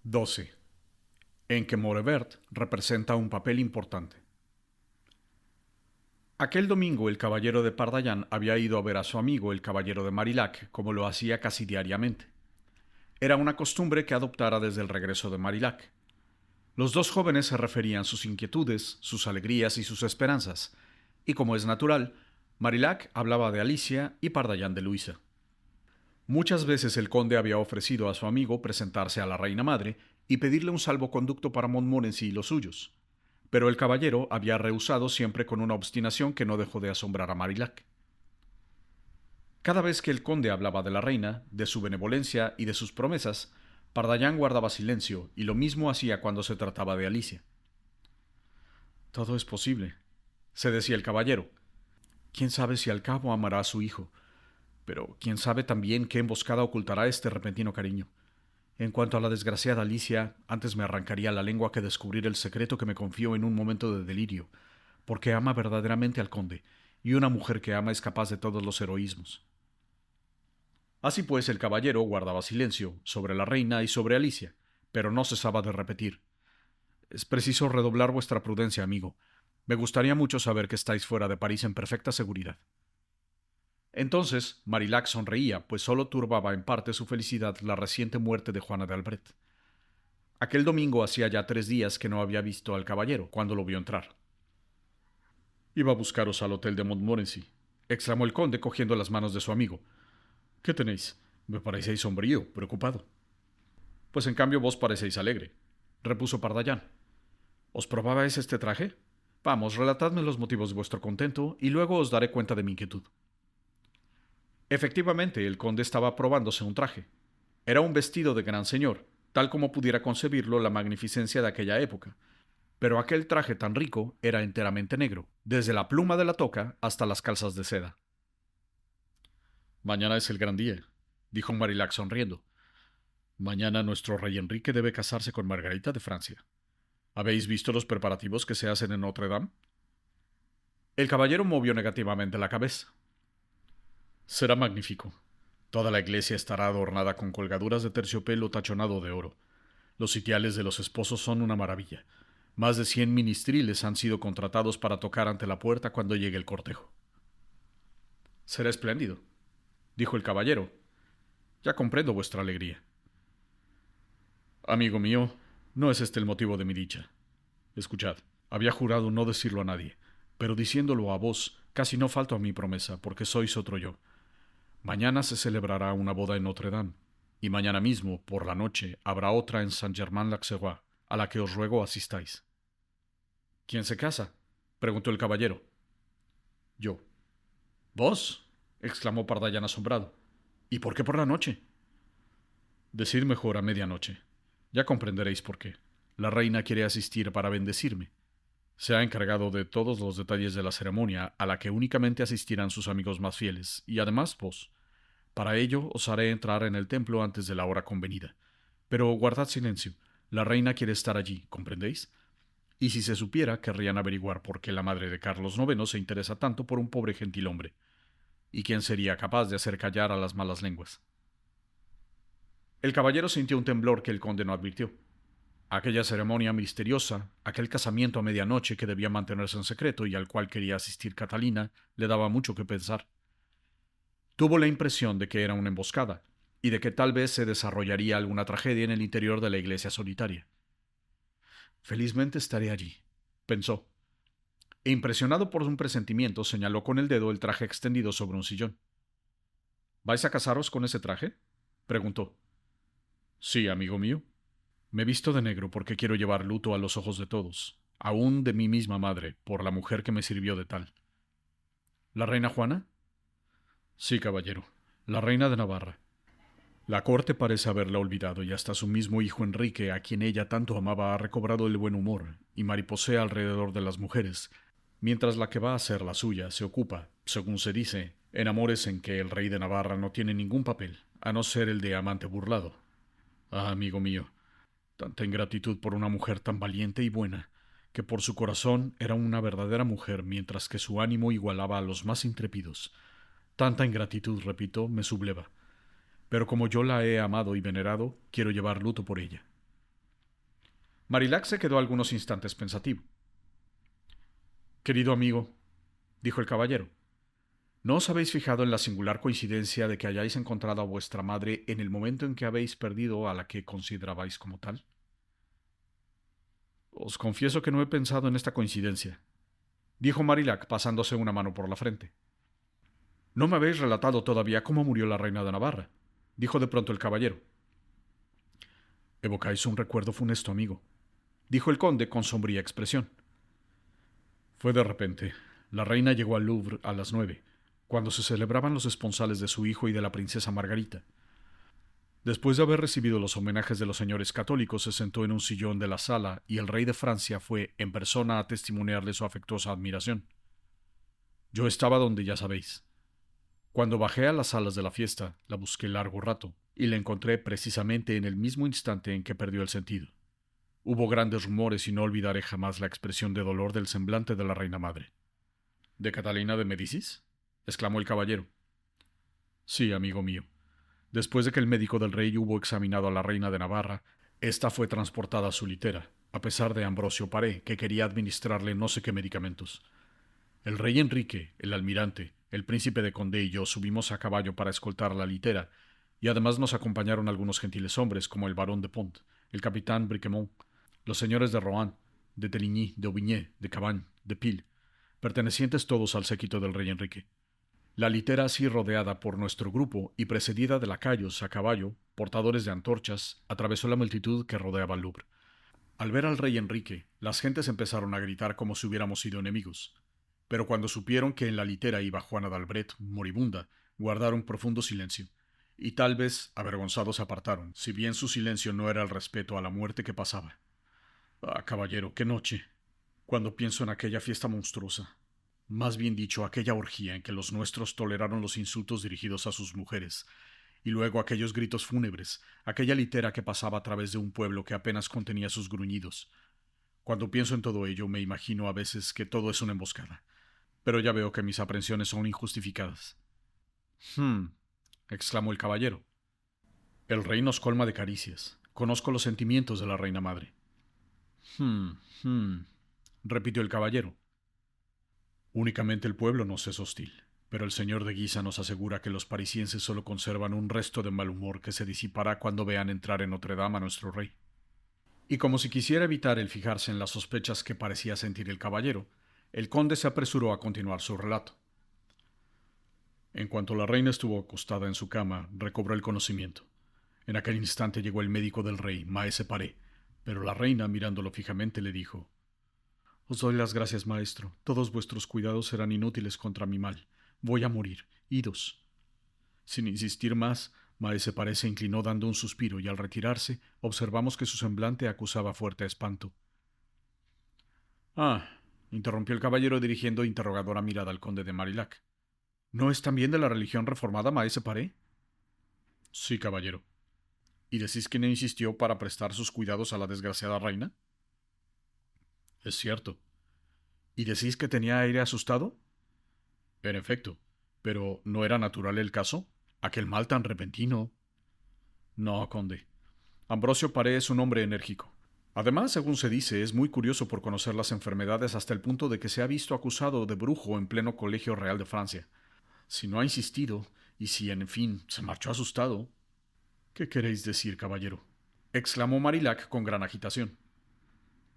12. En que Morevert representa un papel importante. Aquel domingo el caballero de Pardallán había ido a ver a su amigo el caballero de Marillac, como lo hacía casi diariamente. Era una costumbre que adoptara desde el regreso de Marillac. Los dos jóvenes se referían sus inquietudes, sus alegrías y sus esperanzas, y como es natural, Marillac hablaba de Alicia y Pardallán de Luisa. Muchas veces el conde había ofrecido a su amigo presentarse a la reina madre y pedirle un salvoconducto para Montmorency y los suyos, pero el caballero había rehusado siempre con una obstinación que no dejó de asombrar a Marillac. Cada vez que el conde hablaba de la reina, de su benevolencia y de sus promesas, Pardallán guardaba silencio, y lo mismo hacía cuando se trataba de Alicia. Todo es posible, se decía el caballero. Quién sabe si al cabo amará a su hijo, pero quién sabe también qué emboscada ocultará este repentino cariño. En cuanto a la desgraciada Alicia, antes me arrancaría la lengua que descubrir el secreto que me confió en un momento de delirio, porque ama verdaderamente al conde, y una mujer que ama es capaz de todos los heroísmos. Así pues, el caballero guardaba silencio sobre la reina y sobre Alicia, pero no cesaba de repetir: es preciso redoblar vuestra prudencia, amigo. Me gustaría mucho saber que estáis fuera de París en perfecta seguridad. Entonces Marillac sonreía, pues solo turbaba en parte su felicidad la reciente muerte de Juana de Albret. Aquel domingo hacía ya 3 días que no había visto al caballero cuando lo vio entrar. Iba a buscaros al hotel de Montmorency, exclamó el conde cogiendo las manos de su amigo. ¿Qué tenéis? Me parecéis sombrío, preocupado. Pues en cambio vos parecéis alegre, repuso Pardallán. ¿Os probabais este traje? Vamos, relatadme los motivos de vuestro contento y luego os daré cuenta de mi inquietud. Efectivamente, el conde estaba probándose un traje. Era un vestido de gran señor, tal como pudiera concebirlo la magnificencia de aquella época. Pero aquel traje tan rico era enteramente negro, desde la pluma de la toca hasta las calzas de seda. Mañana es el gran día, dijo Marillac sonriendo. Mañana nuestro rey Enrique debe casarse con Margarita de Francia. ¿Habéis visto los preparativos que se hacen en Notre Dame? El caballero movió negativamente la cabeza. Será magnífico. Toda la iglesia estará adornada con colgaduras de terciopelo tachonado de oro. Los sitiales de los esposos son una maravilla. Más de 100 ministriles han sido contratados para tocar ante la puerta cuando llegue el cortejo. Será espléndido, dijo el caballero. Ya comprendo vuestra alegría. Amigo mío, no es este el motivo de mi dicha. Escuchad, había jurado no decirlo a nadie, pero diciéndolo a vos, casi no falto a mi promesa, porque sois otro yo. Mañana se celebrará una boda en Notre Dame, y mañana mismo, por la noche, habrá otra en Saint-Germain-l'Auxerrois, a la que os ruego asistáis. ¿Quién se casa? Preguntó el caballero. Yo. ¿Vos? Exclamó Pardallán asombrado. ¿Y por qué por la noche? Decid mejor a medianoche. Ya comprenderéis por qué. La reina quiere asistir para bendecirme. Se ha encargado de todos los detalles de la ceremonia, a la que únicamente asistirán sus amigos más fieles, y además vos. Para ello os haré entrar en el templo antes de la hora convenida. Pero guardad silencio. La reina quiere estar allí, ¿comprendéis? Y si se supiera, querrían averiguar por qué la madre de Carlos IX se interesa tanto por un pobre gentilhombre. ¿Y quién sería capaz de hacer callar a las malas lenguas? El caballero sintió un temblor que el conde no advirtió. Aquella ceremonia misteriosa, aquel casamiento a medianoche que debía mantenerse en secreto y al cual quería asistir Catalina, le daba mucho que pensar. Tuvo la impresión de que era una emboscada, y de que tal vez se desarrollaría alguna tragedia en el interior de la iglesia solitaria. Felizmente estaré allí, pensó. E impresionado por un presentimiento, señaló con el dedo el traje extendido sobre un sillón. ¿Vais a casaros con ese traje? Preguntó. Sí, amigo mío. Me visto de negro porque quiero llevar luto a los ojos de todos, aun de mi misma madre, por la mujer que me sirvió de tal. ¿La reina Juana? Sí, caballero, la reina de Navarra. La corte parece haberla olvidado y hasta su mismo hijo Enrique, a quien ella tanto amaba, ha recobrado el buen humor y mariposea alrededor de las mujeres, mientras la que va a ser la suya se ocupa, según se dice, en amores en que el rey de Navarra no tiene ningún papel, a no ser el de amante burlado. Ah, amigo mío, tanta ingratitud por una mujer tan valiente y buena, que por su corazón era una verdadera mujer, mientras que su ánimo igualaba a los más intrépidos. Tanta ingratitud, repito, me subleva. Pero como yo la he amado y venerado, quiero llevar luto por ella. Marillac se quedó algunos instantes pensativo. Querido amigo, dijo el caballero, ¿no os habéis fijado en la singular coincidencia de que hayáis encontrado a vuestra madre en el momento en que habéis perdido a la que considerabais como tal? Os confieso que no he pensado en esta coincidencia, dijo Marillac pasándose una mano por la frente. No me habéis relatado todavía cómo murió la reina de Navarra, dijo de pronto el caballero. Evocáis un recuerdo funesto, amigo, dijo el conde con sombría expresión. Fue de repente. La reina llegó al Louvre a las 9, cuando se celebraban los esponsales de su hijo y de la princesa Margarita. Después de haber recibido los homenajes de los señores católicos, se sentó en un sillón de la sala y el rey de Francia fue en persona a testimoniarle su afectuosa admiración. Yo estaba donde ya sabéis. Cuando bajé a las salas de la fiesta, la busqué largo rato y la encontré precisamente en el mismo instante en que perdió el sentido. Hubo grandes rumores y no olvidaré jamás la expresión de dolor del semblante de la reina madre. ¿De Catalina de Médicis?, exclamó el caballero. Sí, amigo mío. Después de que el médico del rey hubo examinado a la reina de Navarra, ésta fue transportada a su litera, a pesar de Ambrosio Paré, que quería administrarle no sé qué medicamentos. El rey Enrique, el almirante, el príncipe de Condé y yo subimos a caballo para escoltar la litera, y además nos acompañaron algunos gentiles hombres como el barón de Pont, el capitán Briquemont, los señores de Rohan, de Teligny, de Aubigné, de Cabagne, de Pile, pertenecientes todos al séquito del rey Enrique. La litera así rodeada por nuestro grupo y precedida de lacayos a caballo, portadores de antorchas, atravesó la multitud que rodeaba el Louvre. Al ver al rey Enrique, las gentes empezaron a gritar como si hubiéramos sido enemigos. Pero cuando supieron que en la litera iba Juana d'Albret, moribunda, guardaron profundo silencio, y tal vez, avergonzados, se apartaron, si bien su silencio no era el respeto a la muerte que pasaba. Ah, caballero, qué noche. Cuando pienso en aquella fiesta monstruosa, más bien dicho, aquella orgía en que los nuestros toleraron los insultos dirigidos a sus mujeres, y luego aquellos gritos fúnebres, aquella litera que pasaba a través de un pueblo que apenas contenía sus gruñidos. Cuando pienso en todo ello, me imagino a veces que todo es una emboscada. Pero ya veo que mis aprensiones son injustificadas. Exclamó el caballero. El rey nos colma de caricias. Conozco los sentimientos de la reina madre. Repitió el caballero. Únicamente el pueblo nos es hostil, pero el señor de Guisa nos asegura que los parisienses solo conservan un resto de mal humor que se disipará cuando vean entrar en Notre Dame a nuestro rey. Y como si quisiera evitar el fijarse en las sospechas que parecía sentir el caballero, el conde se apresuró a continuar su relato. En cuanto la reina estuvo acostada en su cama, recobró el conocimiento. En aquel instante llegó el médico del rey, Maese Paré, pero la reina, mirándolo fijamente, le dijo: Os doy las gracias, maestro. Todos vuestros cuidados serán inútiles contra mi mal. Voy a morir. Idos. Sin insistir más, Maese Paré se inclinó dando un suspiro y al retirarse observamos que su semblante acusaba fuerte espanto. Ah, interrumpió el caballero dirigiendo interrogadora mirada al conde de Marillac. ¿No es también de la religión reformada, Maese Paré? Sí, caballero. ¿Y decís que no insistió para prestar sus cuidados a la desgraciada reina? Es cierto. ¿Y decís que tenía aire asustado? En efecto. ¿Pero no era natural el caso? ¿Aquel mal tan repentino? No, conde. Ambrosio Paré es un hombre enérgico. Además, según se dice, es muy curioso por conocer las enfermedades hasta el punto de que se ha visto acusado de brujo en pleno Colegio Real de Francia. Si no ha insistido, y si, en fin, se marchó asustado... ¿Qué queréis decir, caballero? Exclamó Marillac con gran agitación.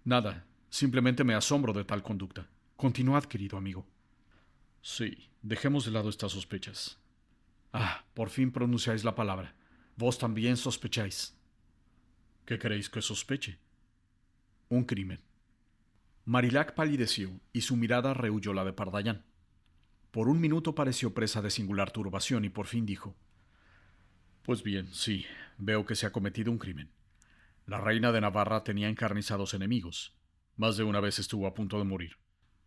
Nada, simplemente me asombro de tal conducta. Continuad, querido amigo. Sí, dejemos de lado estas sospechas. Ah, por fin pronunciáis la palabra. Vos también sospecháis. ¿Qué queréis que sospeche? Un crimen. Marillac palideció y su mirada rehuyó la de Pardallán. Por un minuto pareció presa de singular turbación y por fin dijo: Pues bien, sí, veo que se ha cometido un crimen. La reina de Navarra tenía encarnizados enemigos. Más de una vez estuvo a punto de morir.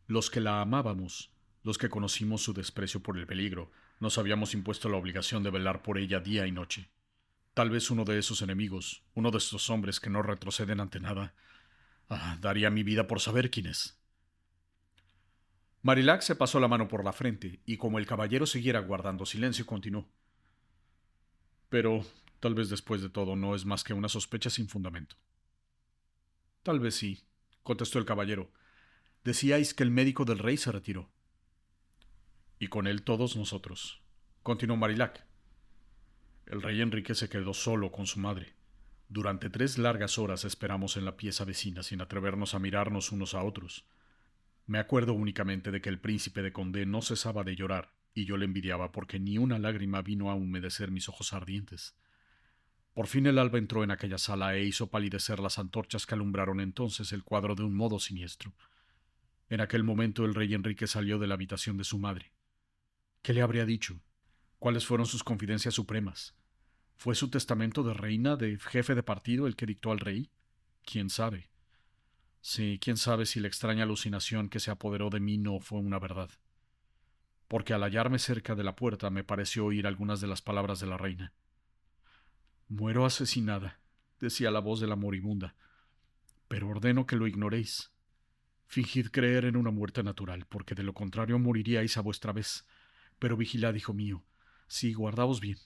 Los que la amábamos, los que conocimos su desprecio por el peligro, nos habíamos impuesto la obligación de velar por ella día y noche. Tal vez uno de esos enemigos, uno de estos hombres que no retroceden ante nada, daría mi vida por saber quién es. Marillac se pasó la mano por la frente y, como el caballero siguiera guardando silencio, continuó. Pero, tal vez después de todo, no es más que una sospecha sin fundamento. Tal vez sí, contestó el caballero. Decíais que el médico del rey se retiró. Y con él todos nosotros, continuó Marilac. El rey Enrique se quedó solo con su madre. Durante 3 largas horas esperamos en la pieza vecina sin atrevernos a mirarnos unos a otros. Me acuerdo únicamente de que el príncipe de Condé no cesaba de llorar, y yo le envidiaba porque ni una lágrima vino a humedecer mis ojos ardientes. Por fin el alba entró en aquella sala e hizo palidecer las antorchas que alumbraron entonces el cuadro de un modo siniestro. En aquel momento el rey Enrique salió de la habitación de su madre. ¿Qué le habría dicho? ¿Cuáles fueron sus confidencias supremas? ¿Fue su testamento de reina, de jefe de partido, el que dictó al rey? ¿Quién sabe? Sí, quién sabe si la extraña alucinación que se apoderó de mí no fue una verdad. Porque al hallarme cerca de la puerta me pareció oír algunas de las palabras de la reina. Muero asesinada, decía la voz de la moribunda, pero ordeno que lo ignoréis. Fingid creer en una muerte natural, porque de lo contrario moriríais a vuestra vez. Pero vigilad, hijo mío, sí, guardaos bien.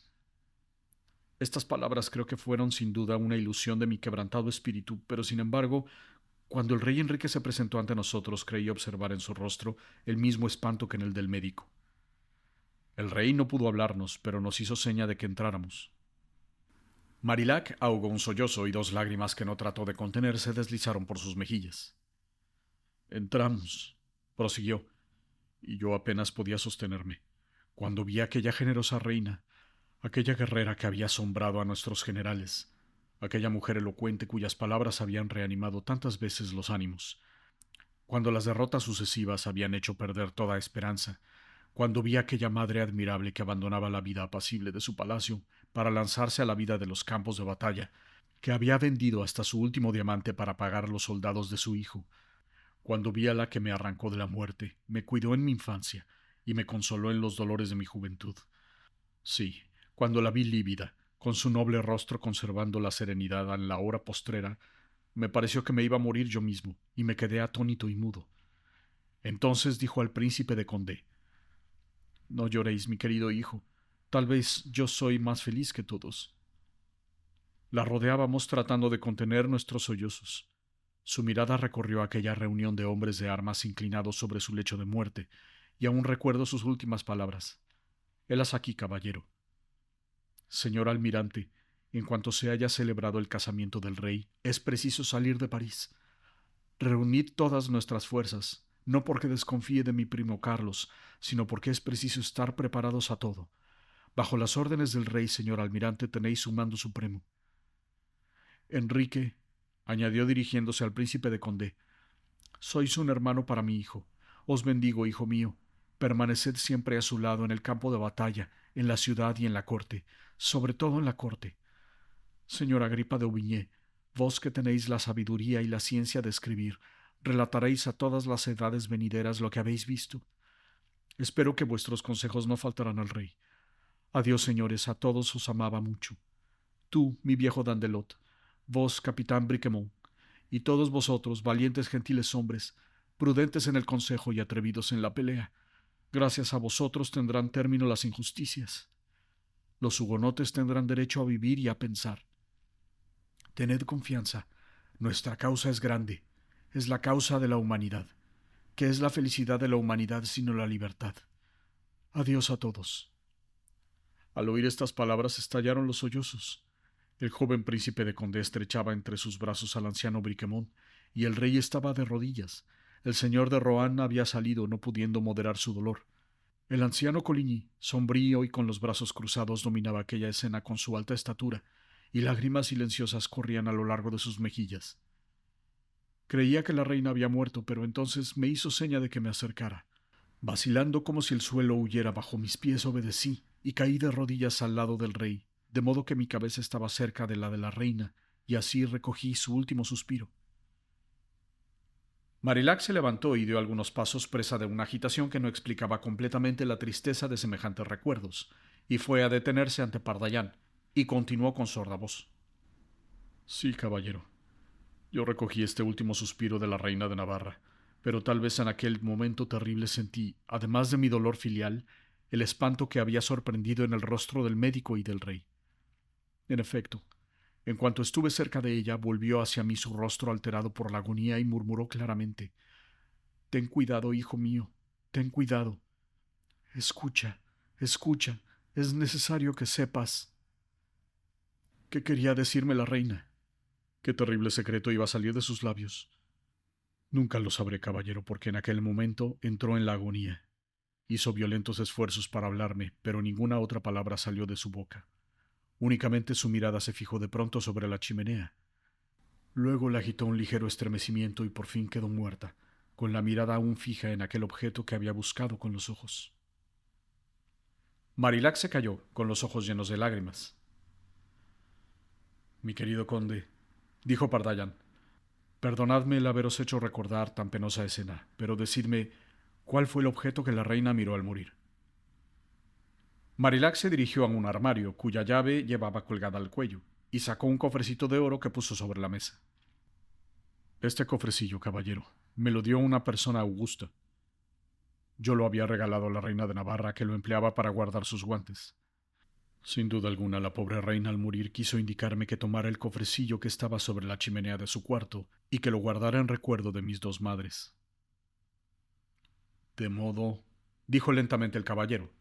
Estas palabras creo que fueron sin duda una ilusión de mi quebrantado espíritu, pero sin embargo, cuando el rey Enrique se presentó ante nosotros, creí observar en su rostro el mismo espanto que en el del médico. El rey no pudo hablarnos, pero nos hizo seña de que entráramos. Marilac ahogó un sollozo y 2 lágrimas que no trató de contener se deslizaron por sus mejillas. Entramos, prosiguió, y yo apenas podía sostenerme, cuando vi a aquella generosa reina, aquella guerrera que había asombrado a nuestros generales, aquella mujer elocuente cuyas palabras habían reanimado tantas veces los ánimos, cuando las derrotas sucesivas habían hecho perder toda esperanza, cuando vi a aquella madre admirable que abandonaba la vida apacible de su palacio para lanzarse a la vida de los campos de batalla, que había vendido hasta su último diamante para pagar los soldados de su hijo, cuando vi a la que me arrancó de la muerte, me cuidó en mi infancia y me consoló en los dolores de mi juventud. Sí, cuando la vi lívida, con su noble rostro conservando la serenidad en la hora postrera, me pareció que me iba a morir yo mismo, y me quedé atónito y mudo. Entonces dijo al príncipe de Condé: No lloréis, mi querido hijo, tal vez yo soy más feliz que todos. La rodeábamos tratando de contener nuestros sollozos. Su mirada recorrió aquella reunión de hombres de armas inclinados sobre su lecho de muerte, y aún recuerdo sus últimas palabras. Helas aquí, caballero. Señor almirante, en cuanto se haya celebrado el casamiento del rey, es preciso salir de París. Reunid todas nuestras fuerzas, no porque desconfíe de mi primo Carlos, sino porque es preciso estar preparados a todo. Bajo las órdenes del rey, señor almirante, tenéis su mando supremo. Enrique, añadió dirigiéndose al príncipe de Condé, sois un hermano para mi hijo. Os bendigo, hijo mío. Permaneced siempre a su lado en el campo de batalla, en la ciudad y en la corte, sobre todo en la corte. Señor Agripa de Aubigné, vos que tenéis la sabiduría y la ciencia de escribir, relataréis a todas las edades venideras lo que habéis visto. Espero que vuestros consejos no faltarán al rey. Adiós, señores, a todos os amaba mucho. Tú, mi viejo Dandelot, vos, capitán Briquemont, y todos vosotros, valientes gentiles hombres, prudentes en el consejo y atrevidos en la pelea, gracias a vosotros tendrán término las injusticias. Los hugonotes tendrán derecho a vivir y a pensar. Tened confianza, nuestra causa es grande, es la causa de la humanidad. ¿Qué es la felicidad de la humanidad sino la libertad? Adiós a todos. Al oír estas palabras estallaron los sollozos. El joven príncipe de Condé estrechaba entre sus brazos al anciano Briquemont, y el rey estaba de rodillas. El señor de Rohan había salido, no pudiendo moderar su dolor. El anciano Coligny, sombrío y con los brazos cruzados, dominaba aquella escena con su alta estatura, y lágrimas silenciosas corrían a lo largo de sus mejillas. Creía que la reina había muerto, pero entonces me hizo seña de que me acercara. Vacilando como si el suelo huyera bajo mis pies, obedecí, y caí de rodillas al lado del rey, de modo que mi cabeza estaba cerca de la reina, y así recogí su último suspiro. Marilac se levantó y dio algunos pasos presa de una agitación que no explicaba completamente la tristeza de semejantes recuerdos, y fue a detenerse ante Pardaillán, y continuó con sorda voz. Sí, caballero, yo recogí este último suspiro de la reina de Navarra, pero tal vez en aquel momento terrible sentí, además de mi dolor filial, el espanto que había sorprendido en el rostro del médico y del rey. En efecto, En cuanto estuve cerca de ella, volvió hacia mí su rostro alterado por la agonía y murmuró claramente: «Ten cuidado, hijo mío, ten cuidado. Escucha, escucha, es necesario que sepas». ¿Qué quería decirme la reina? ¿Qué terrible secreto iba a salir de sus labios? Nunca lo sabré, caballero, porque en aquel momento entró en la agonía. Hizo violentos esfuerzos para hablarme, pero ninguna otra palabra salió de su boca. Únicamente su mirada se fijó de pronto sobre la chimenea. Luego la agitó un ligero estremecimiento y por fin quedó muerta, con la mirada aún fija en aquel objeto que había buscado con los ojos. Marilac se calló, con los ojos llenos de lágrimas. «Mi querido conde», dijo Pardaillan, «perdonadme el haberos hecho recordar tan penosa escena, pero decidme, ¿cuál fue el objeto que la reina miró al morir?». Marilac se dirigió a un armario cuya llave llevaba colgada al cuello y sacó un cofrecito de oro que puso sobre la mesa. «Este cofrecillo, caballero, me lo dio una persona augusta. Yo lo había regalado a la reina de Navarra, que lo empleaba para guardar sus guantes. Sin duda alguna, la pobre reina al morir quiso indicarme que tomara el cofrecillo que estaba sobre la chimenea de su cuarto y que lo guardara en recuerdo de mis dos madres». «De modo», dijo lentamente el caballero,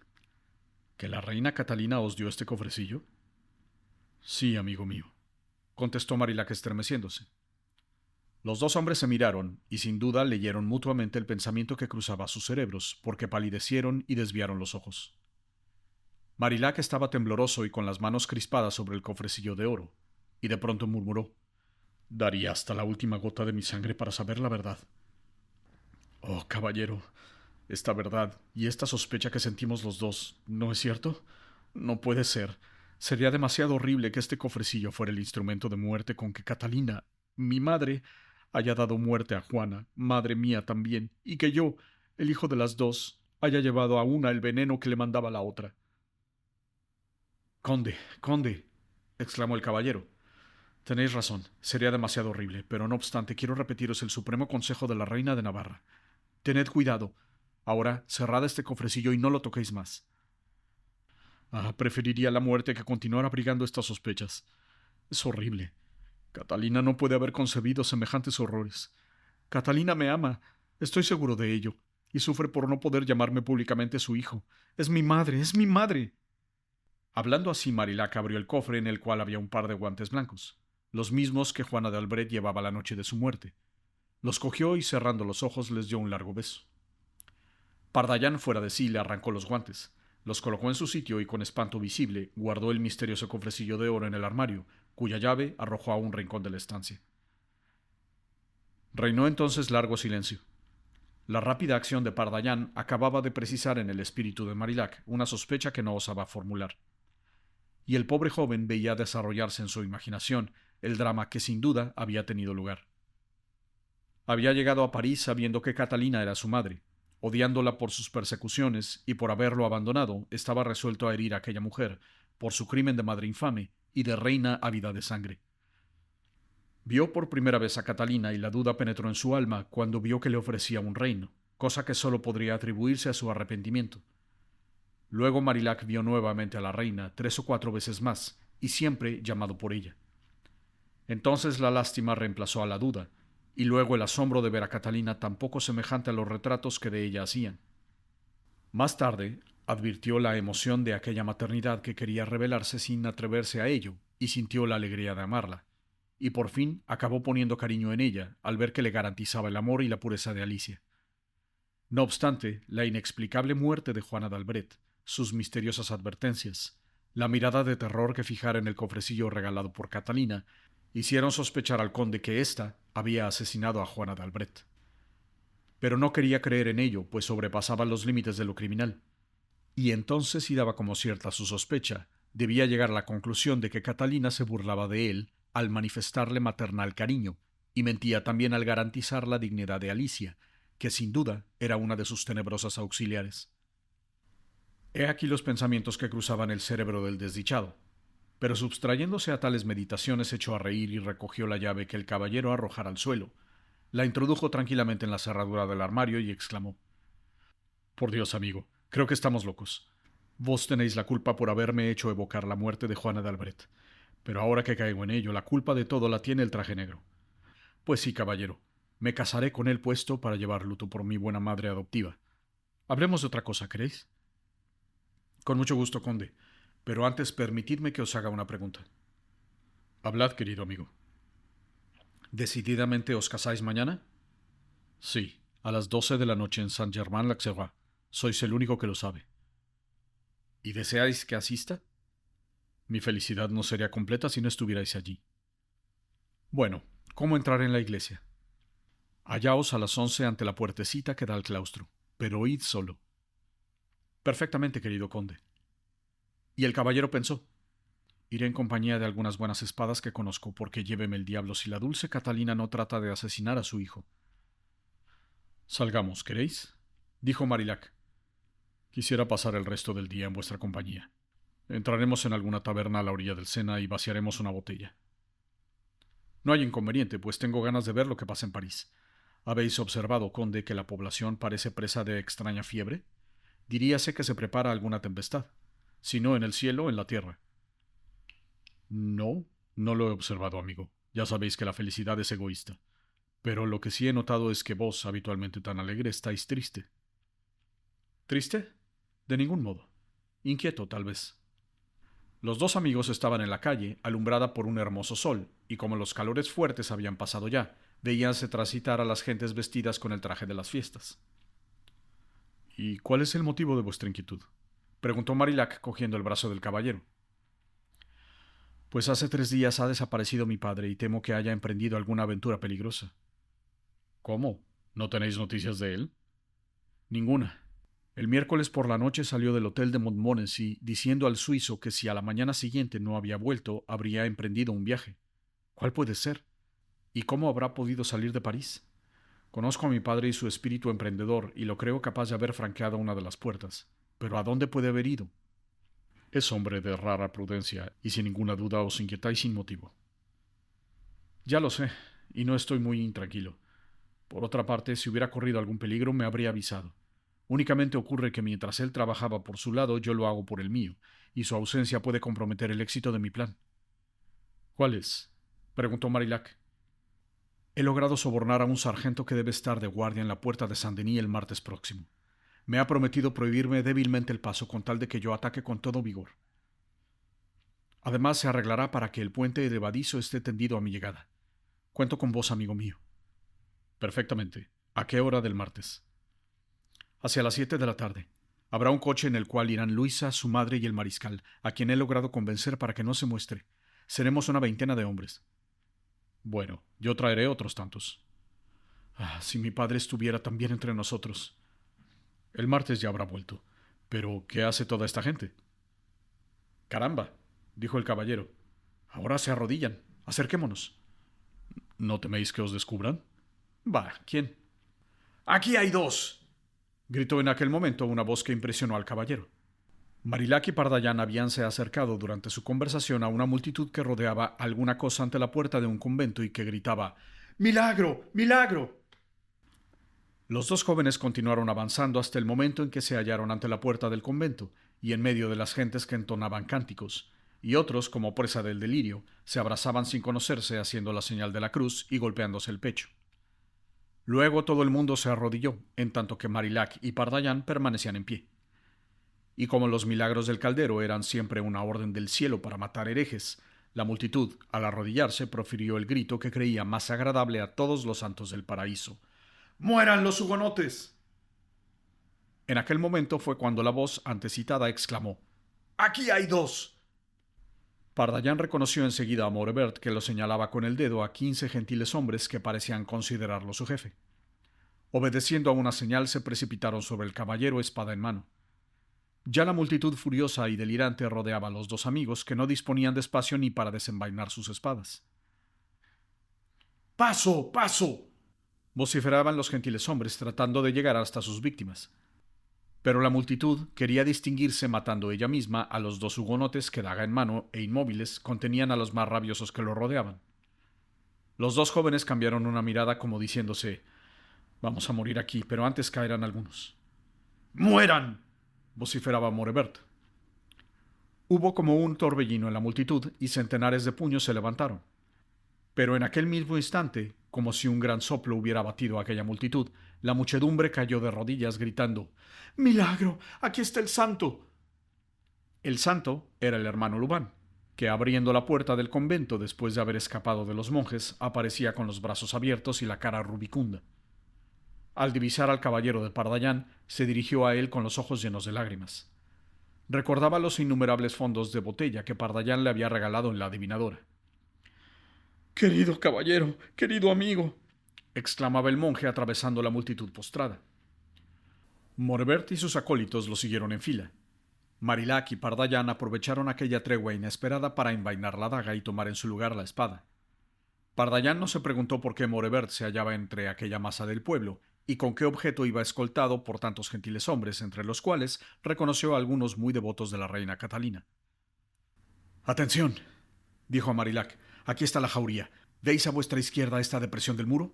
«¿que la reina Catalina os dio este cofrecillo?». «Sí, amigo mío», contestó Marilac estremeciéndose. Los dos hombres se miraron y sin duda leyeron mutuamente el pensamiento que cruzaba sus cerebros, porque palidecieron y desviaron los ojos. Marilac estaba tembloroso y con las manos crispadas sobre el cofrecillo de oro, y de pronto murmuró: «Daría hasta la última gota de mi sangre para saber la verdad». «Oh, caballero, esta verdad y esta sospecha que sentimos los dos, ¿no es cierto? No puede ser. Sería demasiado horrible que este cofrecillo fuera el instrumento de muerte con que Catalina, mi madre, haya dado muerte a Juana, madre mía también, y que yo, el hijo de las dos, haya llevado a una el veneno que le mandaba la otra». «Conde, conde», exclamó el caballero, «tenéis razón, sería demasiado horrible, pero no obstante quiero repetiros el supremo consejo de la reina de Navarra. Tened cuidado. Ahora cerrad este cofrecillo y no lo toquéis más». Preferiría la muerte que continuar abrigando estas sospechas. Es horrible. Catalina no puede haber concebido semejantes horrores. Catalina me ama, estoy seguro de ello, y sufre por no poder llamarme públicamente su hijo. Es mi madre, es mi madre. Hablando así, Marilac abrió el cofre en el cual había un par de guantes blancos, los mismos que Juana de Albret llevaba la noche de su muerte. Los cogió y cerrando los ojos les dio un largo beso. Pardaillan, fuera de sí, le arrancó los guantes, los colocó en su sitio y con espanto visible guardó el misterioso cofrecillo de oro en el armario, cuya llave arrojó a un rincón de la estancia. Reinó entonces largo silencio. La rápida acción de Pardaillan acababa de precisar en el espíritu de Marilac una sospecha que no osaba formular. Y el pobre joven veía desarrollarse en su imaginación el drama que sin duda había tenido lugar. Había llegado a París sabiendo que Catalina era su madre. Odiándola por sus persecuciones y por haberlo abandonado, estaba resuelto a herir a aquella mujer, por su crimen de madre infame y de reina ávida de sangre. Vio por primera vez a Catalina y la duda penetró en su alma cuando vio que le ofrecía un reino, cosa que sólo podría atribuirse a su arrepentimiento. Luego Marilac vio nuevamente a la reina 3 o 4 veces más, y siempre llamado por ella. Entonces la lástima reemplazó a la duda, y luego el asombro de ver a Catalina tan poco semejante a los retratos que de ella hacían. Más tarde, advirtió la emoción de aquella maternidad que quería revelarse sin atreverse a ello, y sintió la alegría de amarla. Y por fin acabó poniendo cariño en ella, al ver que le garantizaba el amor y la pureza de Alicia. No obstante, la inexplicable muerte de Juana de Albret, sus misteriosas advertencias, la mirada de terror que fijara en el cofrecillo regalado por Catalina, hicieron sospechar al conde que ésta había asesinado a Juana de Albret. Pero no quería creer en ello, pues sobrepasaba los límites de lo criminal. Y entonces, si daba como cierta su sospecha, debía llegar a la conclusión de que Catalina se burlaba de él al manifestarle maternal cariño, y mentía también al garantizar la dignidad de Alicia, que sin duda era una de sus tenebrosas auxiliares. He aquí los pensamientos que cruzaban el cerebro del desdichado. Pero subtrayéndose a tales meditaciones echó a reír y recogió la llave que el caballero arrojara al suelo. La introdujo tranquilamente en la cerradura del armario y exclamó: «Por Dios, amigo, creo que estamos locos. Vos tenéis la culpa por haberme hecho evocar la muerte de Juana de Albret. Pero ahora que caigo en ello, la culpa de todo la tiene el traje negro. Pues sí, caballero, me casaré con él puesto para llevar luto por mi buena madre adoptiva. Hablemos de otra cosa, ¿queréis? Con mucho gusto, conde, pero antes permitidme que os haga una pregunta. Hablad, querido amigo. ¿Decididamente os casáis mañana? Sí, a las 12 de la noche en Saint-Germain-l'Auxerrois. Sois el único que lo sabe. ¿Y deseáis que asista? Mi felicidad no sería completa si no estuvierais allí. Bueno, ¿cómo entrar en la iglesia? Hallaos a las 11 ante la puertecita que da al claustro, pero id solo. Perfectamente, querido conde. Y el caballero pensó: iré en compañía de algunas buenas espadas que conozco, porque lléveme el diablo si la dulce Catalina no trata de asesinar a su hijo. Salgamos, ¿queréis? Dijo Marillac. Quisiera pasar el resto del día en vuestra compañía. Entraremos en alguna taberna a la orilla del Sena y vaciaremos una botella. No hay inconveniente, pues tengo ganas de ver lo que pasa en París. ¿Habéis observado, conde, que la población parece presa de extraña fiebre? Diríase que se prepara alguna tempestad. Si no en el cielo, en la tierra. No, no lo he observado, amigo. Ya sabéis que la felicidad es egoísta. Pero lo que sí he notado es que vos, habitualmente tan alegre, estáis triste. ¿Triste? De ningún modo. Inquieto, tal vez. Los dos amigos estaban en la calle, alumbrada por un hermoso sol, y como los calores fuertes habían pasado ya, veíanse transitar a las gentes vestidas con el traje de las fiestas. ¿Y cuál es el motivo de vuestra inquietud?, preguntó Marillac cogiendo el brazo del caballero. Pues hace 3 días ha desaparecido mi padre y temo que haya emprendido alguna aventura peligrosa. ¿Cómo? ¿No tenéis noticias de él? Ninguna. El miércoles por la noche salió del hotel de Montmorency diciendo al suizo que si a la mañana siguiente no había vuelto, habría emprendido un viaje. ¿Cuál puede ser? ¿Y cómo habrá podido salir de París? Conozco a mi padre y su espíritu emprendedor y lo creo capaz de haber franqueado una de las puertas. ¿Pero a dónde puede haber ido? Es hombre de rara prudencia y sin ninguna duda os inquietáis sin motivo. Ya lo sé, y no estoy muy intranquilo. Por otra parte, si hubiera corrido algún peligro, me habría avisado. Únicamente ocurre que mientras él trabajaba por su lado, yo lo hago por el mío, y su ausencia puede comprometer el éxito de mi plan. ¿Cuál es?, preguntó Marillac. He logrado sobornar a un sargento que debe estar de guardia en la puerta de Saint-Denis el martes próximo. Me ha prometido prohibirme débilmente el paso con tal de que yo ataque con todo vigor. Además, se arreglará para que el puente levadizo esté tendido a mi llegada. Cuento con vos, amigo mío. Perfectamente. ¿A qué hora del martes? Hacia las 7 de la tarde. Habrá un coche en el cual irán Luisa, su madre y el mariscal, a quien he logrado convencer para que no se muestre. Seremos una veintena de hombres. Bueno, yo traeré otros tantos. Si mi padre estuviera también entre nosotros. El martes ya habrá vuelto. Pero, ¿qué hace toda esta gente? Caramba, dijo el caballero. Ahora se arrodillan. Acerquémonos. ¿No teméis que os descubran? Bah, ¿quién? ¡Aquí hay dos!, gritó en aquel momento una voz que impresionó al caballero. Marillac y Pardallan habíanse acercado durante su conversación a una multitud que rodeaba alguna cosa ante la puerta de un convento y que gritaba ¡Milagro! ¡Milagro! Los dos jóvenes continuaron avanzando hasta el momento en que se hallaron ante la puerta del convento, y en medio de las gentes que entonaban cánticos, y otros, como presa del delirio, se abrazaban sin conocerse, haciendo la señal de la cruz y golpeándose el pecho. Luego todo el mundo se arrodilló, en tanto que Marillac y Pardallan permanecían en pie. Y como los milagros del caldero eran siempre una orden del cielo para matar herejes, la multitud, al arrodillarse, profirió el grito que creía más agradable a todos los santos del paraíso: ¡Mueran los hugonotes! En aquel momento fue cuando la voz antecitada exclamó: ¡Aquí hay dos! Pardallan reconoció enseguida a Maurebert, que lo señalaba con el dedo a 15 gentiles hombres que parecían considerarlo su jefe. Obedeciendo a una señal, se precipitaron sobre el caballero, espada en mano. Ya la multitud furiosa y delirante rodeaba a los dos amigos, que no disponían de espacio ni para desenvainar sus espadas. ¡Paso! ¡Paso!, vociferaban los gentiles hombres, tratando de llegar hasta sus víctimas. Pero la multitud quería distinguirse, matando ella misma a los dos hugonotes que, daga en mano e inmóviles, contenían a los más rabiosos que lo rodeaban. Los dos jóvenes cambiaron una mirada como diciéndose: «Vamos a morir aquí, pero antes caerán algunos». «¡Mueran!», vociferaba Maurebert. Hubo como un torbellino en la multitud y centenares de puños se levantaron. Pero en aquel mismo instante, como si un gran soplo hubiera batido a aquella multitud, la muchedumbre cayó de rodillas gritando: ¡Milagro! ¡Aquí está el santo! El santo era el hermano Lubán, que abriendo la puerta del convento después de haber escapado de los monjes, aparecía con los brazos abiertos y la cara rubicunda. Al divisar al caballero de Pardallán, se dirigió a él con los ojos llenos de lágrimas. Recordaba los innumerables fondos de botella que Pardallán le había regalado en la adivinadora. «Querido caballero, querido amigo», exclamaba el monje atravesando la multitud postrada. Morevert y sus acólitos lo siguieron en fila. Marillac y Pardallán aprovecharon aquella tregua inesperada para envainar la daga y tomar en su lugar la espada. Pardallán no se preguntó por qué Morevert se hallaba entre aquella masa del pueblo y con qué objeto iba escoltado por tantos gentiles hombres, entre los cuales reconoció a algunos muy devotos de la reina Catalina. «Atención», dijo a Marillac, «aquí está la jauría. ¿Veis a vuestra izquierda esta depresión del muro?»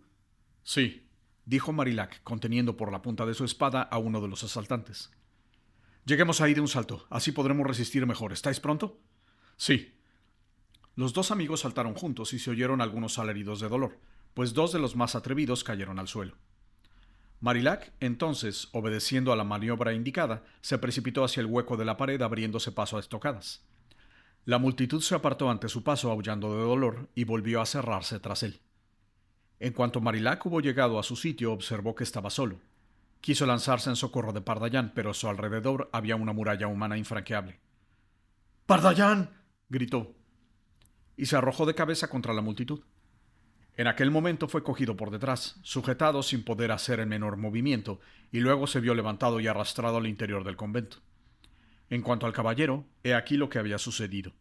«Sí», dijo Marillac, conteniendo por la punta de su espada a uno de los asaltantes. «Lleguemos ahí de un salto, así podremos resistir mejor. ¿Estáis pronto?» «Sí». Los dos amigos saltaron juntos y se oyeron algunos alaridos de dolor, pues dos de los más atrevidos cayeron al suelo. Marillac, entonces, obedeciendo a la maniobra indicada, se precipitó hacia el hueco de la pared abriéndose paso a estocadas. La multitud se apartó ante su paso aullando de dolor y volvió a cerrarse tras él. En cuanto Marillac hubo llegado a su sitio, observó que estaba solo. Quiso lanzarse en socorro de Pardallán, pero a su alrededor había una muralla humana infranqueable. «¡Pardallán!», gritó, y se arrojó de cabeza contra la multitud. En aquel momento fue cogido por detrás, sujetado sin poder hacer el menor movimiento, y luego se vio levantado y arrastrado al interior del convento. En cuanto al caballero, he aquí lo que había sucedido.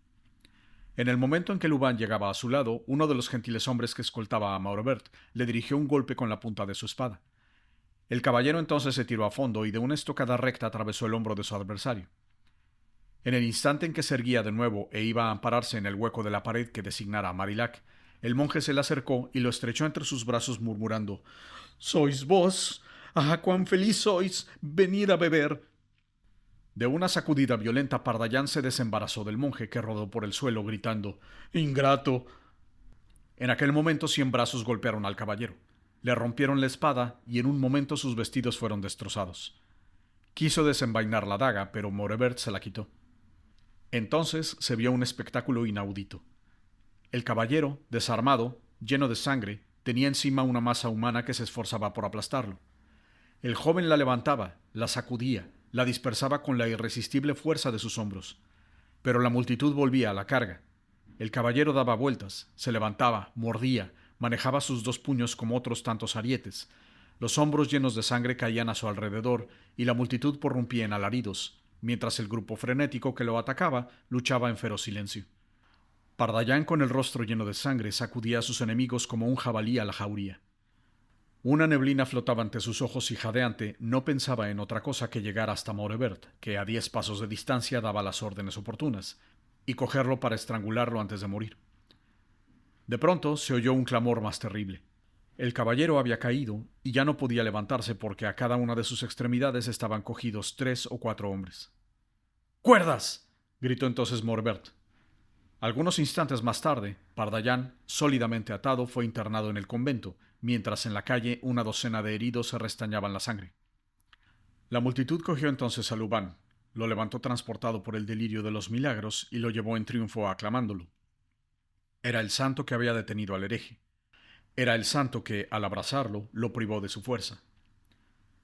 En el momento en que Lubán llegaba a su lado, uno de los gentiles hombres que escoltaba a Morevert le dirigió un golpe con la punta de su espada. El caballero entonces se tiró a fondo y de una estocada recta atravesó el hombro de su adversario. En el instante en que se erguía de nuevo e iba a ampararse en el hueco de la pared que designara a Marillac, el monje se le acercó y lo estrechó entre sus brazos murmurando: «¿Sois vos? ¡Ah, cuán feliz sois! ¡Venid a beber!». De una sacudida violenta, Pardallán se desembarazó del monje, que rodó por el suelo gritando: «¡Ingrato!». En aquel momento 100 brazos golpearon al caballero. Le rompieron la espada y en un momento sus vestidos fueron destrozados. Quiso desenvainar la daga, pero Morevert se la quitó. Entonces se vio un espectáculo inaudito. El caballero, desarmado, lleno de sangre, tenía encima una masa humana que se esforzaba por aplastarlo. El joven la levantaba, la sacudía, la dispersaba con la irresistible fuerza de sus hombros. Pero la multitud volvía a la carga. El caballero daba vueltas, se levantaba, mordía, manejaba sus 2 puños como otros tantos arietes. Los hombros llenos de sangre caían a su alrededor y la multitud prorrumpía en alaridos, mientras el grupo frenético que lo atacaba luchaba en feroz silencio. Pardallán, con el rostro lleno de sangre, sacudía a sus enemigos como un jabalí a la jauría. Una neblina flotaba ante sus ojos y jadeante no pensaba en otra cosa que llegar hasta Morevert, que a 10 pasos de distancia daba las órdenes oportunas, y cogerlo para estrangularlo antes de morir. De pronto se oyó un clamor más terrible. El caballero había caído y ya no podía levantarse porque a cada una de sus extremidades estaban cogidos 3 o 4 hombres. «¡Cuerdas!», gritó entonces Morevert. Algunos instantes más tarde, Pardallán, sólidamente atado, fue internado en el convento, mientras en la calle una docena de heridos se restañaban la sangre. La multitud cogió entonces a Lubán, lo levantó transportado por el delirio de los milagros y lo llevó en triunfo aclamándolo. Era el santo que había detenido al hereje. Era el santo que, al abrazarlo, lo privó de su fuerza.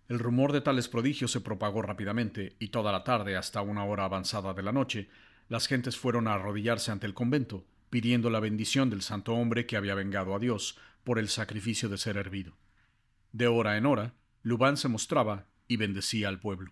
El rumor de tales prodigios se propagó rápidamente, y toda la tarde, hasta una hora avanzada de la noche, las gentes fueron a arrodillarse ante el convento, pidiendo la bendición del santo hombre que había vengado a Dios por el sacrificio de ser hervido. De hora en hora, Lubán se mostraba y bendecía al pueblo.